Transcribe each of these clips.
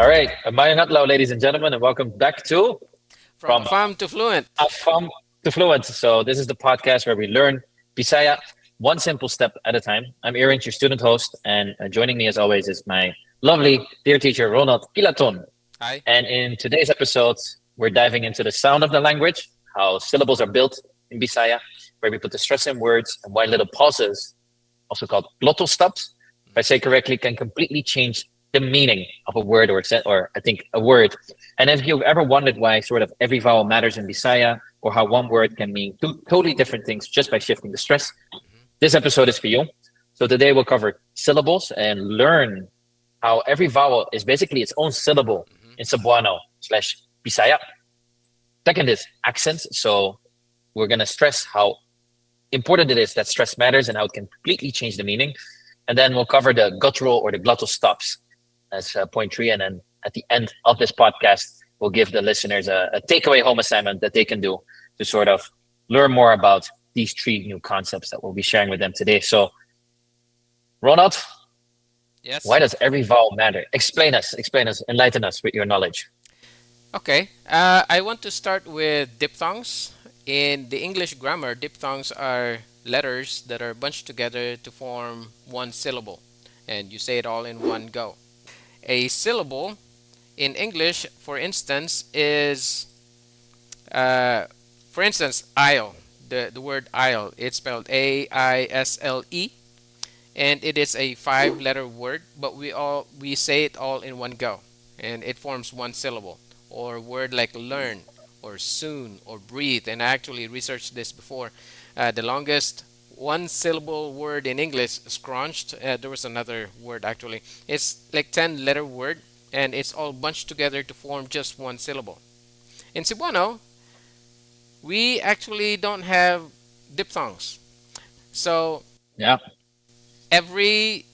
All right, Mayang Adlaw, ladies and gentlemen, and welcome back to From From Afam to Fluent. Afam to Fluent. So this is the podcast where we learn Bisaya one simple step at a time. I'm Aaron, your student host, and joining me as always is my lovely dear teacher, Ronald Kilaton. Hi. And in today's episode, we're diving into the sound of the language, how syllables are built in Bisaya, where we put the stress in words, and why little pauses, also called glottal stops, if I say correctly, can completely change the meaning of a word or I think a word. And if you've ever wondered why sort of every vowel matters in Bisaya, or how one word can mean two totally different things just by shifting the stress, this episode is for you. So today we'll cover syllables and learn how every vowel is basically its own syllable in Cebuano slash Bisaya. Second is accents. So we're going to stress how important it is that stress matters and how it can completely change the meaning. And then we'll cover the guttural or the glottal stops as point three. And then at the end of this podcast, we'll give the listeners a takeaway home assignment that they can do to sort of learn more about these three new concepts that we'll be sharing with them today. So, Ronald, Yes. why does every vowel matter? Explain us, enlighten us with your knowledge. Okay. I want to start with diphthongs. In the English grammar, diphthongs are letters that are bunched together to form one syllable, and you say it all in one go. A syllable in English, for instance, is, uh, for instance, aisle. The word aisle, it's spelled Aisle, and it is a five-letter word, but we say it all in one go, and it forms one syllable. Or a word like learn, or soon, or breathe. And I actually researched this before. The longest one-syllable word in English, scrunched. There was another word actually. It's like 10-letter word, and it's all bunched together to form just one syllable. In Cebuano, we actually don't have diphthongs, so Yeah. every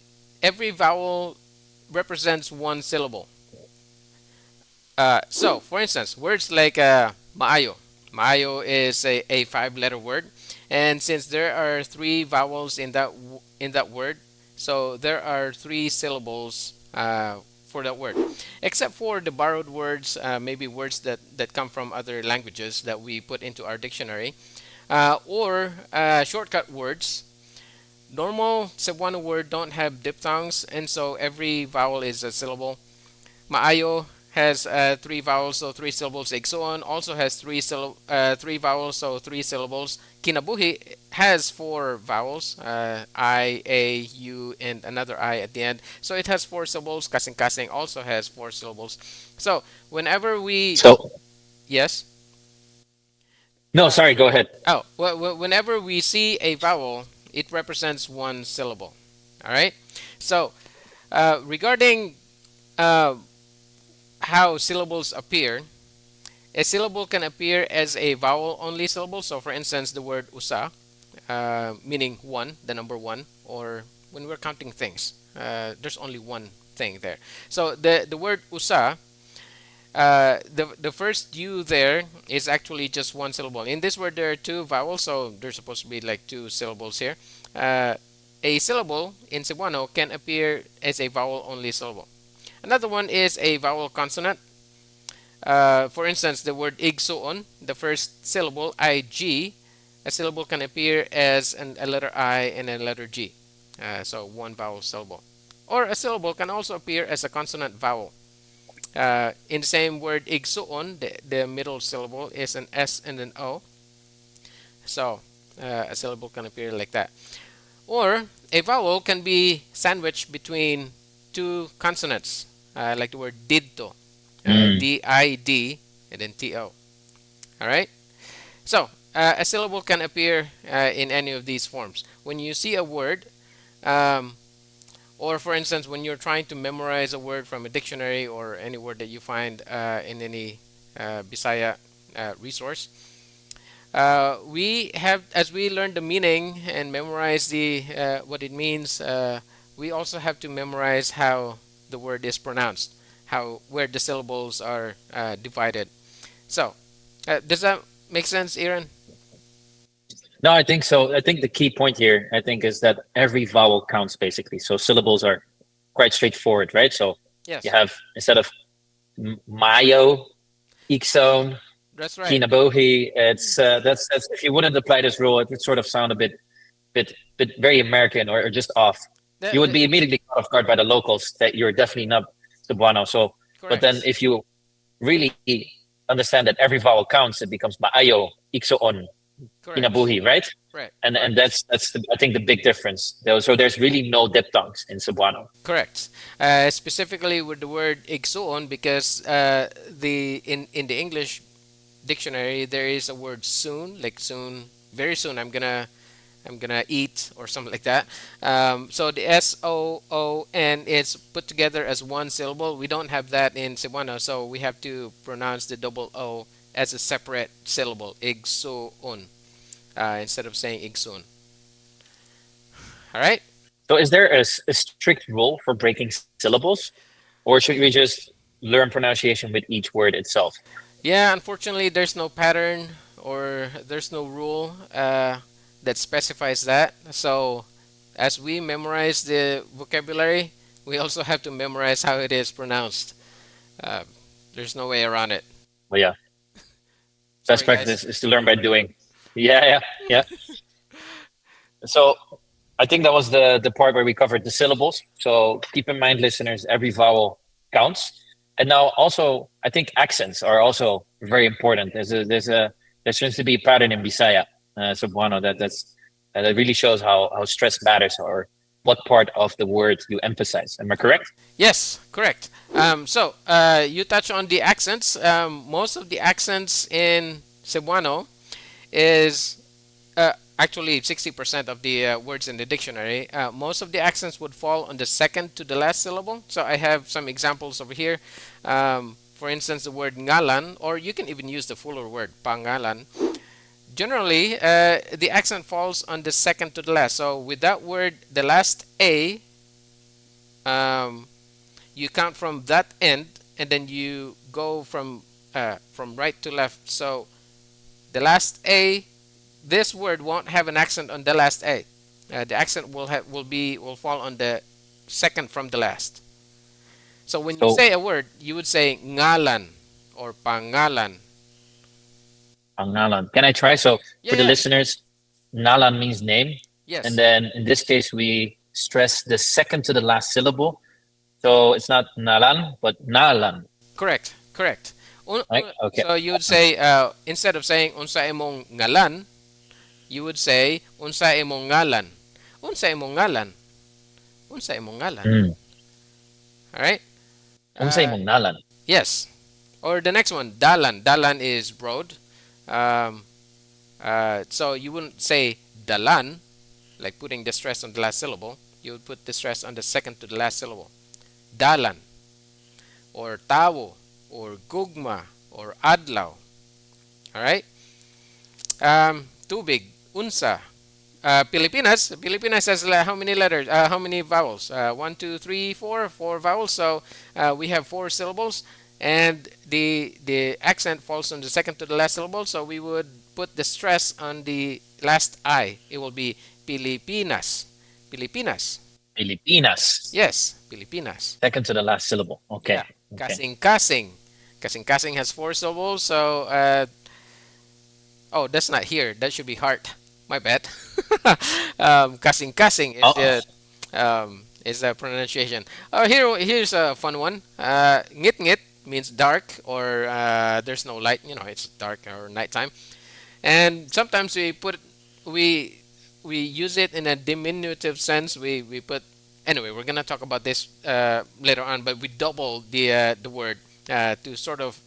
every vowel represents one syllable. So, for instance, words like maayo. Maayo is a five-letter word, and since there are three vowels in in that word, so there are three syllables for that word. Except for the borrowed words, maybe words that come from other languages that we put into our dictionary, or shortcut words. Normal Cebuano word don't have diphthongs, and so every vowel is a syllable. Maayo has three vowels, so three syllables. Igsoon also has three vowels, so three syllables. Kinabuhi has four vowels, I, A, U, and another I at the end. So it has four syllables. Kasing Kasing also has four syllables. So whenever we, So, yes, no, sorry, go ahead. whenever we see a vowel, it represents one syllable. All right. So regarding uh, how syllables appear, a syllable can appear as a vowel only syllable. So, for instance, the word usa, meaning one, the number one, or when we're counting things, there's only one thing there. So, the word usa, the first U there is actually just one syllable. In this word, there are two vowels, so there's supposed to be like two syllables here. A syllable in Cebuano can appear as a vowel only syllable. Another one is a vowel consonant. For instance, the word igsoon, the first syllable, IG, a syllable can appear as a letter I and a letter G. So one vowel syllable. Or a syllable can also appear as a consonant vowel. In the same word igsoon, the middle syllable is an S and an O. So a syllable can appear like that. Or a vowel can be sandwiched between two consonants, like the word didto, Mm. D-I-D, and then T-O. All right? So, a syllable can appear in any of these forms. When you see a word, um, or for instance, when you're trying to memorize a word from a dictionary or any word that you find in any Bisaya resource, we have, as we learn the meaning and memorize the what it means, we also have to memorize how the word is pronounced, how where the syllables are divided. So, does that make sense, Aaron? No, I think so. I think the key point here, I think, is that every vowel counts basically. So syllables are quite straightforward, right? So you Yes. have instead of Mayo, Ikson, That's right. Kinabuhi. That's if you wouldn't apply this rule, it would sort of sound a bit very American or just off. You would The- be immediately caught off guard by the locals that you're definitely not Cebuano. So, but then correct. if you really understand that every vowel counts, it becomes maayo, iksoon, Correct. kinabuhi, right? Right. And Correct. that's I think the big difference. So there's really no diphthongs in Cebuano. Correct. Specifically with the word igsoon, because the in the English dictionary there is a word soon, like soon, very soon. I'm gonna eat or something like that. So the SOON is put together as one syllable. We don't have that in Cebuano, so we have to pronounce the double O as a separate syllable, igsoon, instead of saying igsoon. All right. So is there a strict rule for breaking syllables, or should we just learn pronunciation with each word itself? Yeah, unfortunately, there's no pattern or there's no rule that specifies that. So, as we memorize the vocabulary, we also have to memorize how it is pronounced. Uh, there's no way around it. Well, yeah, best Sorry, guys. practice is to learn by doing. Yeah, yeah, yeah. So I think that was the part where we covered the syllables. So keep in mind, listeners, every vowel counts. And now also, I think accents are also very important. There seems to be a pattern in Bisaya, Cebuano, that really shows how stress matters or what part of the word you emphasize. Am I correct? Yes, correct. So, you touch on the accents. Most of the accents in Cebuano is actually 60% of the words in the dictionary. Most of the accents would fall on the second to the last syllable. So I have some examples over here. For instance, the word ngalan, or you can even use the fuller word pangalan. Generally, the accent falls on the second to the last. So with that word, the last A, um, you count from that end, and then you go from right to left. So the last A, this word won't have an accent on the last A. The accent will fall on the second from the last. So when you So say a word, you would say ngalan or pangalan. Pangalan. Can I try? So Yeah, for the yeah, listeners, Nalan means name. And yes, then in this case, we stress the second to the last syllable. So it's not Nalan, but Nalan, correct, correct. right? Okay. So you would Awesome. say instead of saying unsa imong ngalan, you would say unsa imong ngalan, unsa imong ngalan, unsa imong ngalan. Mm. All right. Unsay Uh, mong Nalan? yes. Or the next one, dalan. Dalan is road. Um, so you wouldn't say dalan, like putting the stress on the last syllable. You would put the stress on the second to the last syllable. Dalan, or tawo, or gugma, or adlaw. All right. Tubig, unsa. Pilipinas has how many letters? How many vowels? One, two, three, four. Four vowels. So we have four syllables, and the accent falls on the second to the last syllable. So we would put the stress on the last I. It will be Pilipinas. Pilipinas. Pilipinas. Yes, Pilipinas. Second to the last syllable. Okay. Yeah. Okay. Kasing-kasing. Kasing-kasing has four syllables. So oh, that's not here. That should be heart. My bad. Kasing-kasing Uh-oh. is the pronunciation. Here's a fun one. Ngit-ngit means dark or there's no light. It's dark or nighttime. And sometimes we we use it in a diminutive sense. We put anyway. We're gonna talk about this later on, but we double the word to sort of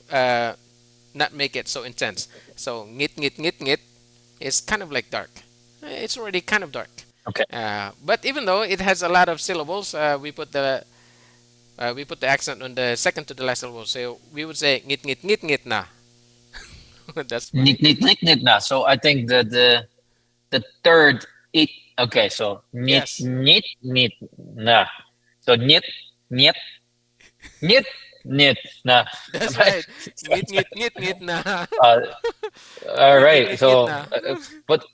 not make it so intense. So ngit ngit ngit ngit is kind of like dark. It's already kind of dark. Okay. But even though it has a lot of syllables, we put the accent on the second to the last syllable. So we would say ngit ngit ngit ngit na. That's Nit funny. nit nit nit na. So I think the third it. Okay. So nit Yes, nit nit na. So nit nit nit na. that's Right. right. Ngit ngit ngit ngit na. uh, all ngit ngit right. ngit ngit So, na. but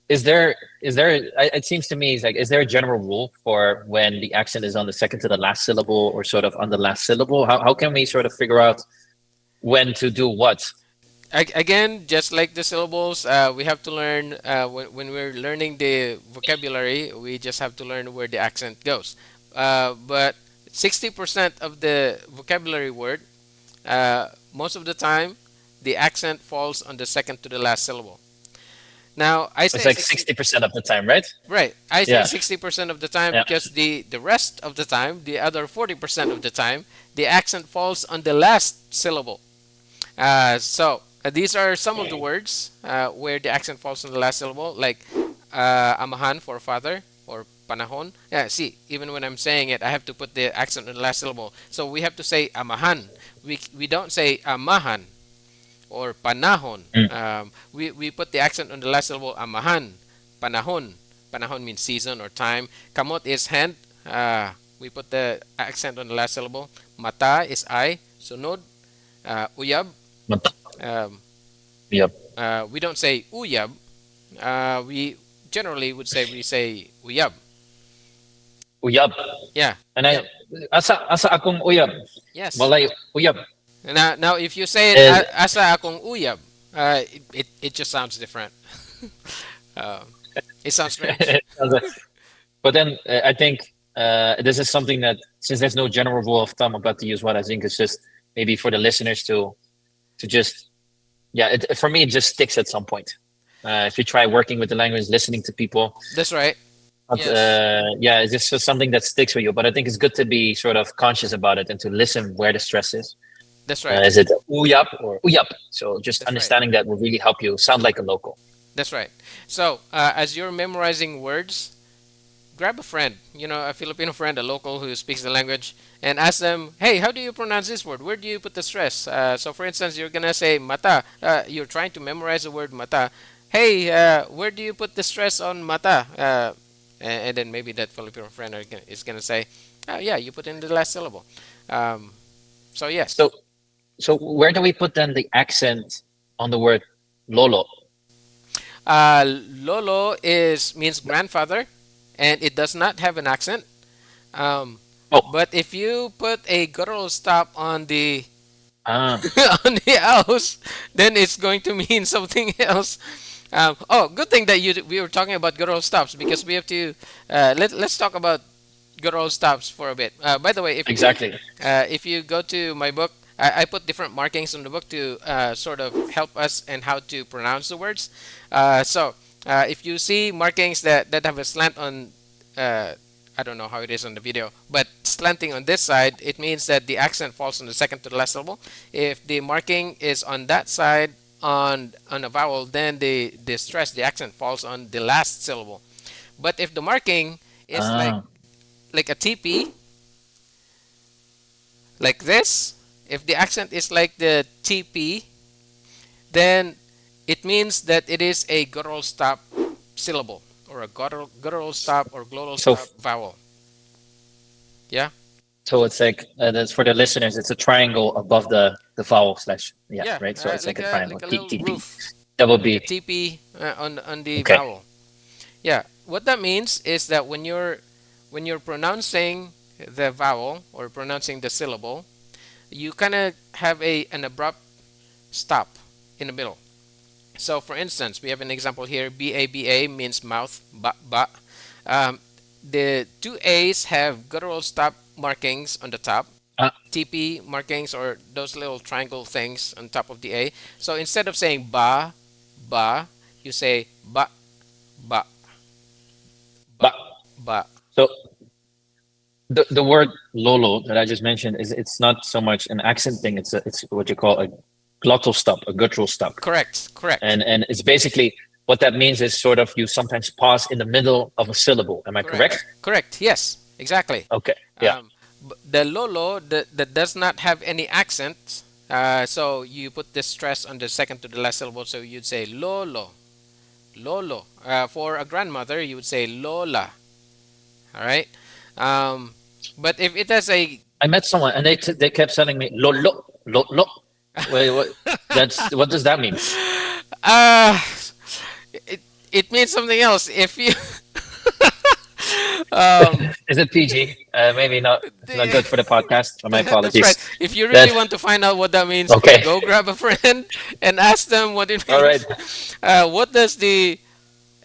It seems to me, it's like, is there a general rule for when the accent is on the second to the last syllable or sort of on the last syllable? How can we sort of figure out when to do what? Again, just like the syllables, we have to learn when we're learning the vocabulary, we just have to learn where the accent goes. But 60% of the vocabulary word, most of the time, the accent falls on the second to the last syllable. Now, I It's say like 60, 60% of the time, right? right. I say Yeah. 60% of the time Yeah. because the rest of the time, the other 40% of the time, the accent falls on the last syllable. These are some of the words where the accent falls on the last syllable, like amahan for father or panahon. Yeah, see, even when I'm saying it, I have to put the accent on the last syllable. So we have to say amahan. We don't say amahan or panahon. Mm. We put the accent on the last syllable, amahan, panahon. Panahon means season or time. Kamot is hand. We put the accent on the last syllable. Mata is eye. Sunod, uyab. Um, Yep. we don't say uyab. We generally would say we say uyab. Uyab. Yeah, And I uyab. asa akong uyab. Yes. Walay uyab. Now if you say it And asa akong uyab, it just sounds different. uh, it sounds strange. but then I think this is something that, since there's no general rule of thumb about to use what, I think it's just maybe for the listeners to just, yeah, for me it just sticks at some point. If you try working with the language, listening to people, That's right. but, Yes, yeah, it's just something that sticks with you. But I think it's good to be sort of conscious about it and to listen where the stress is. that's right. Is it uyap or uyap? So just That's right. understanding that will really help you sound like a local. That's right. So as you're memorizing words, grab a friend, a Filipino friend, a local who speaks the language, and ask them, hey, how do you pronounce this word? Where do you put the stress? So, for instance, you're gonna say mata. You're trying to memorize the word mata. Hey, where do you put the stress on mata? And then maybe that Filipino friend is gonna say, yeah, you put in the last syllable. Um, so yes, So where do we put then the accent on the word lolo? lolo is means grandfather, and it does not have an accent. Um, Oh, but if you put a guttural stop on the ah, on the house, then it's going to mean something else. Good thing that we were talking about guttural stops because we have to let's talk about guttural stops for a bit. By the way, exactly. if you go to my book, I put different markings on the book to sort of help us and how to pronounce the words. If you see markings that have a slant on, I don't know how it is on the video, but slanting on this side, it means that the accent falls on the second to the last syllable. If the marking is on that side on a vowel, then the stress, the accent falls on the last syllable. But if the marking is Ah, like a TP, like this, if the accent is like the TP, then it means that it is a guttural stop syllable or a guttural stop or glottal so stop vowel. Yeah, it's like, that's for the listeners. It's a triangle above the vowel slash. Yeah, yeah, right. So it's like like a a triangle. T little T P. roof, That would like a be TP on the okay. vowel. Yeah, what that means is that when you're pronouncing the vowel or pronouncing the syllable, you kind of have an abrupt stop in the middle. So, for instance, we have an example here. BABA means mouth, ba. Um, the two A's have guttural stop markings on the top, Ah, TP markings or those little triangle things on top of the A. So instead of saying ba, you say ba, but ba. so the word lolo that I just mentioned is, it's not so much an accent thing. It's what you call a glottal stop, a guttural stop. Correct, correct, And it's basically, what that means is sort of you sometimes pause in the middle of a syllable. Am I correct, correct? correct. Yes, exactly. Okay. Yeah. Um, the lolo that does not have any accent. So you put the stress on the second to the last syllable. So you'd say lolo, lolo. For a grandmother, you would say lola. All right. Um, but if it has a I met someone and they kept telling me lolo lolo. Wait, what? That's what does that mean? uh, it, it means something else. If you um, Is it PG? Maybe not. It's not good for the podcast. My that's right. apologies. If you really That want to find out what that means, okay. go grab a friend and ask them what it All right. means. What does the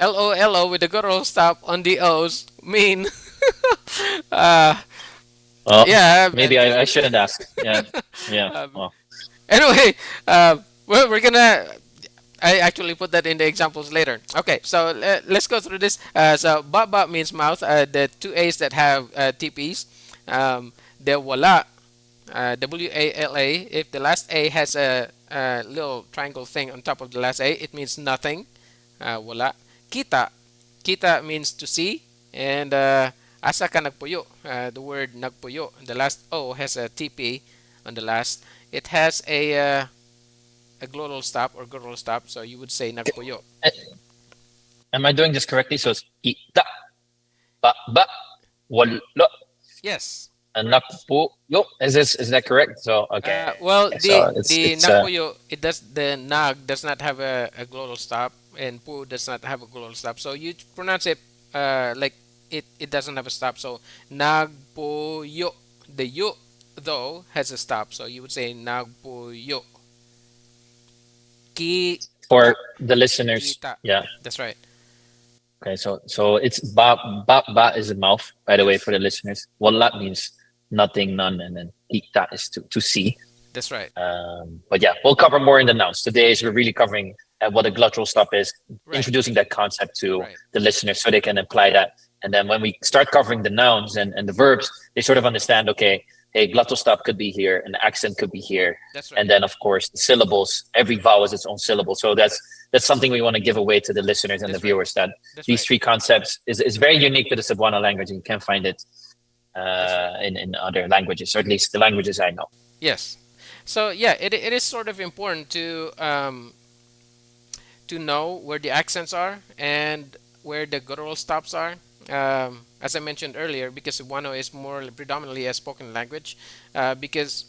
LOLO with the guttural stop on the O's mean? uh, yeah. Maybe I shouldn't ask. Yeah. Yeah. Um, Well. anyway, well, we're gonna. I actually put that in the examples later. Okay, so let's go through this. So ba means mouth. The two A's that have TPs. The wala, WALA. If the last A has a little triangle thing on top of the last A, it means nothing. Wala. Kita. Kita means to see. And asa ka nagpuyo. The word nagpuyo. The last O has a TP on the last. It has a glottal stop or guttural stop, so you would say nagpuyo. eh, Am I doing this correctly? So it's ita ba wala Yes, anak correct. po yo. Is that correct? So okay. Well, So the it's nagpuyo, it does the nag does not have a glottal stop, and pu does not have a glottal stop. So you pronounce it like it doesn't have a stop. So nagpuyo. The yo though has a stop, so you would say nagpuyo. Kita, for the listeners. kita. Yeah. That's right. Okay. So it's ba is the mouth. By the way, Yes, for the listeners, wala means nothing, none, and then ita is to see. that's right. But yeah, we'll cover more in the nouns. Today is we're really covering what a glottal stop is, Right, introducing that concept to right. the listeners so they can apply that. And then when we start covering the nouns and the verbs, they sort of understand, okay, hey, glottal stop could be here, an accent could be here. That's And right. then of course the syllables, every vowel is its own syllable. So that's something we want to give away to the listeners and the That's right. viewers that That's these right. three concepts is very unique to the Cebuano language and you can't find it That's right. in other languages, or at least the languages I know. Yes. So yeah, it is sort of important to know where the accents are and where the guttural stops are. As I mentioned earlier, because Cebuano is more predominantly a spoken language, because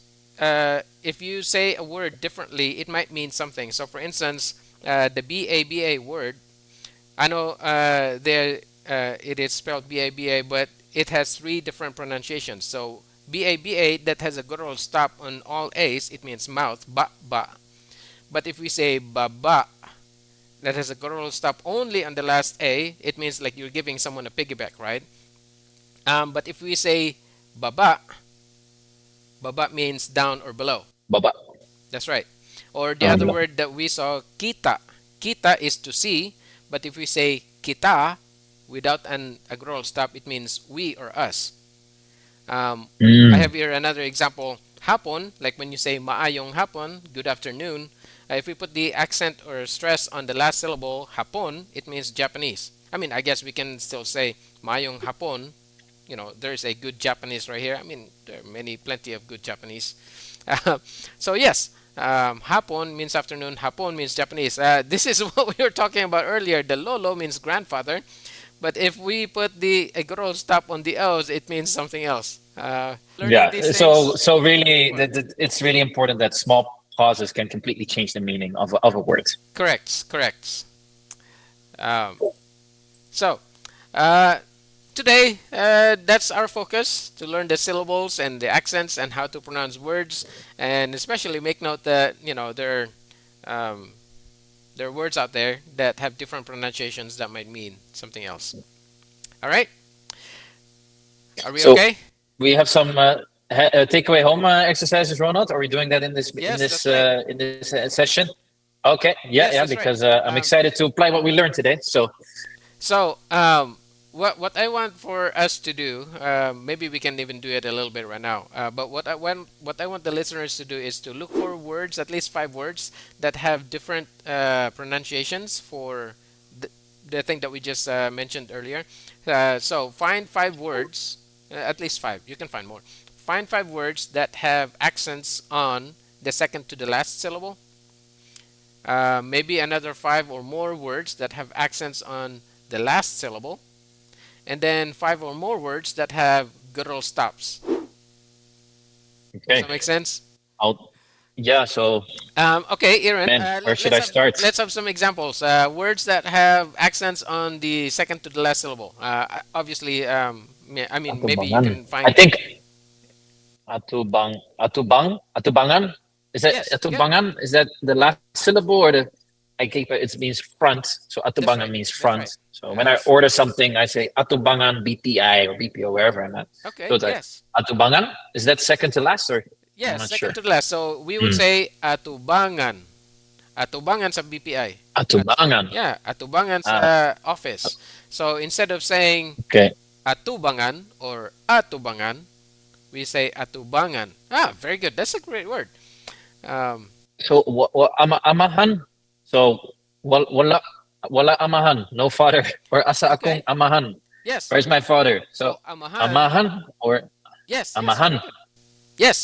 if you say a word differently, it might mean something. So, for instance, the BABA word, I know it is spelled BABA, but it has three different pronunciations. So, BABA that has a guttural stop on all A's, it means mouth, ba ba. But if we say baba, that has a guttural stop only on the last A, it means like you're giving someone a piggyback, right? But if we say baba, baba means down or below. Baba. That's right. Or the other Below. word that we saw, kita. Kita is to see, but if we say kita without a guttural stop, it means we or us. Um, I Mm. have here another example. Hapon, like when you say maayong hapon, good afternoon. If we put the accent or stress on the last syllable, hapon, it means Japanese. I mean, I guess we can still say maayong hapon. You know, there's a good Japanese right here. I mean, there are plenty of good Japanese. So yes, hapon means afternoon. Hapon means Japanese. This is what we were talking about earlier. The lolo means grandfather, but if we put the a guttural stop on the O's, it means something else. Learning Yeah. these So things so really, important. it's really important that small pauses can completely change the meaning of a word. Correct, correct. Um, so, uh, today, that's our focus to learn the syllables and the accents and how to pronounce words, and especially make note that um, there are words out there that have different pronunciations that might mean something else. All right, are we So okay? we have some takeaway home exercises, Ronald. Are we doing that in this Yes, that's right. session? Okay. Yeah, yeah. Yes, that's right. Because I'm excited to apply what we learned today. So So, what I want for us to do, maybe we can even do it a little bit right now. But what I want the listeners to do is to look for words, at least five words that have different pronunciations for the thing that we just mentioned earlier. So find five words, at least five. You can find more. Find five words that have accents on the second to the last syllable. Maybe another five or more words that have accents on the last syllable, and then five or more words that have guttural stops. Does okay. that make sense? I'll Yeah. So, Okay, Aaron. man, where should I start? Let's have some examples. Words that have accents on the second to the last syllable. Obviously, I mean, maybe you Atubangan. can I find. think atubangan. Is that Yes, good. atubangan? Is that the last syllable or the? I keep it. It means front. So That's atubangan right. means That's front. right. So when I order something, I say atubangan BPI or BPO wherever I'm at. So Okay. it's like Yes. atubangan. Is that second to last or? I'm Yes. not Second sure. to the last. So we would Hmm. say atubangan. Atubangan sa BPI. Atubangan. Yeah, atubangan Ah, sa office. So instead of saying okay. atubangan or atubangan, we say atubangan. Ah, very good. That's a great word. Um, So amahan. So wala amahan. No father or asa akong okay. amahan. Yes. Where's my father? So So amahan. amahan or Yes. Yes. Very amahan. good. Yes.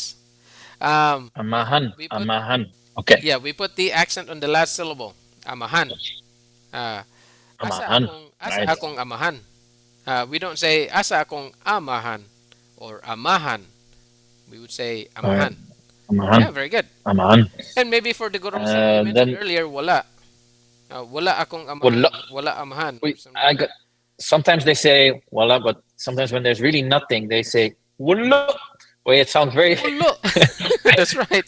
Um, Amahan. we put Amahan. Okay. yeah, we put the accent on the last syllable. Amahan. Uh, Amahan. asa Right. akong amahan. We don't say asa akong amahan or amahan. We would say All right. amahan. Yeah, Amahan. very good. Amahan. And maybe for the girls that you mentioned Then earlier, wala. Wala akong wala. amahan. Wala amahan. Or We something I like got. that. Sometimes they say wala, but sometimes when there's really nothing, they say wala. Wait, it sounds very. Wala. That's right.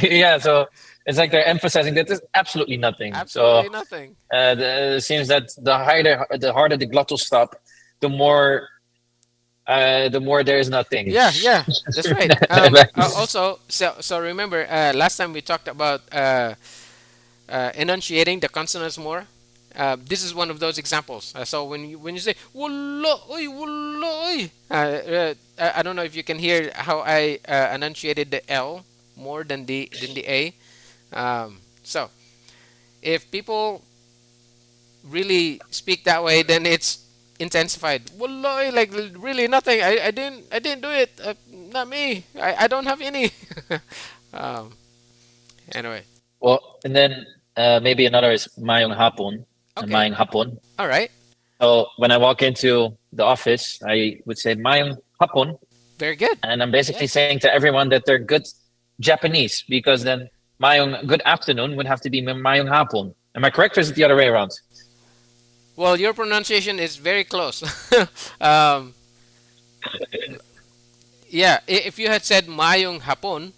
Yeah. So it's like they're emphasizing that there's absolutely nothing. So Absolutely nothing. it seems that the harder the glottal stop, the more there is nothing. Yeah, yeah, that's right. Also, so remember, last time we talked about enunciating the consonants more. This is one of those examples. So when you say wala oy wala oy, I don't know if you can hear how I enunciated the L more than the A. So if people really speak that way, then it's intensified. Wallahi, like really nothing. I didn't do it. Not me. I don't have any. um, anyway, Well, and then maybe another is mayong hapon and okay, mayong hapon. all right, So when I walk into the office, I would say mayong hapon, very good. and I'm basically Yes. saying to everyone that they're good Japanese because then mayong good afternoon would have to be mayong hapon. Am I correct, or is it the other way around? Well, your pronunciation is very close. um, yeah, if you had said mayong hapon,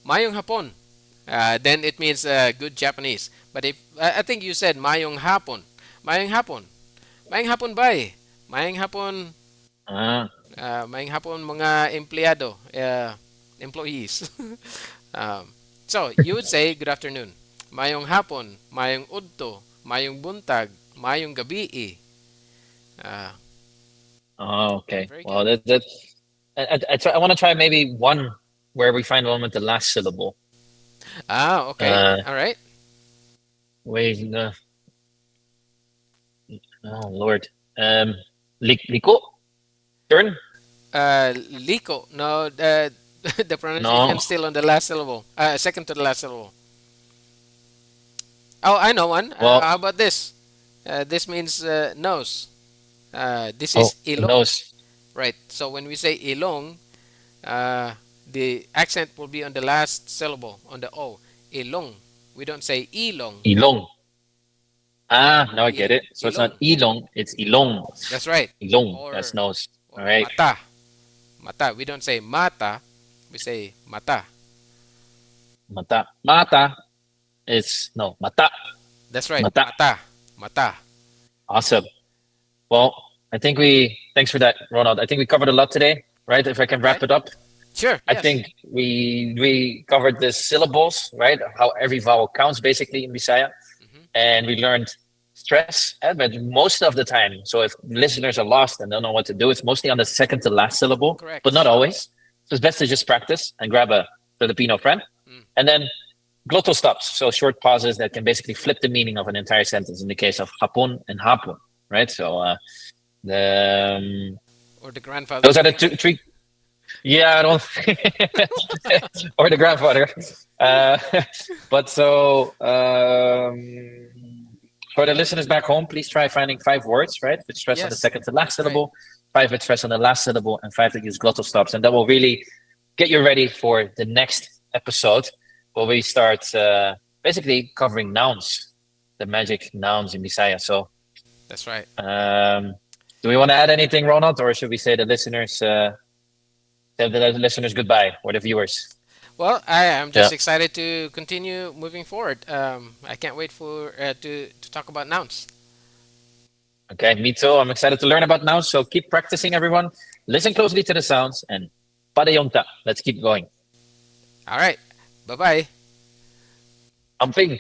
then it means good Japanese. But if I think you said mayong hapon, mayong hapon bay, mayong hapon. Ah, Maayong hapon mga empleyado, employees. um, so, you would say good afternoon. Mayong hapon, mayong udto, mayong buntag, mayong gabi. Uh, oh, okay. very good. Well, I want to try maybe one where we find one with the last syllable. Ah, okay. Uh, All right. wait, oh Lord. Liko? Turn? Liko. No, the No. pronunciation still on the last syllable. Second to the last syllable. Oh, I know one. Well, How about this? This means nose. This oh, is ilong. nose. Right. So when we say ilong, the accent will be on the last syllable, on the O. Ilong. We don't say ilong. Ilong. Ah, now I get it. So it's not Ilong. ilong, it's ilong. That's right. Ilong. That's Or nose. or All right. mata. Mata. We don't say mata. We say mata. Mata. Mata. It's no mata. That's right. Mata. Mata. Mata. Awesome. Well, thanks for that, Ronald. I think we covered a lot today, right? If I can Okay. wrap it up. Sure. I Yes. think we covered the syllables, right? How every vowel counts basically in Visaya. Hmm. And we learned stress, but most of the time. So if listeners are lost and don't know what to do, it's mostly on the second to last syllable, Correct. but not always. So it's best to just practice and grab a Filipino friend. Mm. And then glottal stops, so short pauses that can basically flip the meaning of an entire sentence in the case of hapon and hapon, right? So Or the grandfather. those are the three. Yeah, I don't. Or the grandfather. Uh, but so for the listeners back home, please try finding 5 words, right? With stress on the Yes. second to last That's right. syllable, 5 with stress on the last syllable, and 5 that use glottal stops. And that will really get you ready for the next episode. Well, we start basically covering nouns, the magic nouns in Bisaya. So, That's right. um, do we want to add anything, Ronald, or should we say the listeners goodbye or the viewers? Well, I am Yeah. just excited to continue moving forward. I can't wait for to talk about nouns. Okay, me too. I'm excited to learn about nouns. So keep practicing, everyone. Listen closely to the sounds and padayonta. Let's keep going. All right. Bye bye. Amping.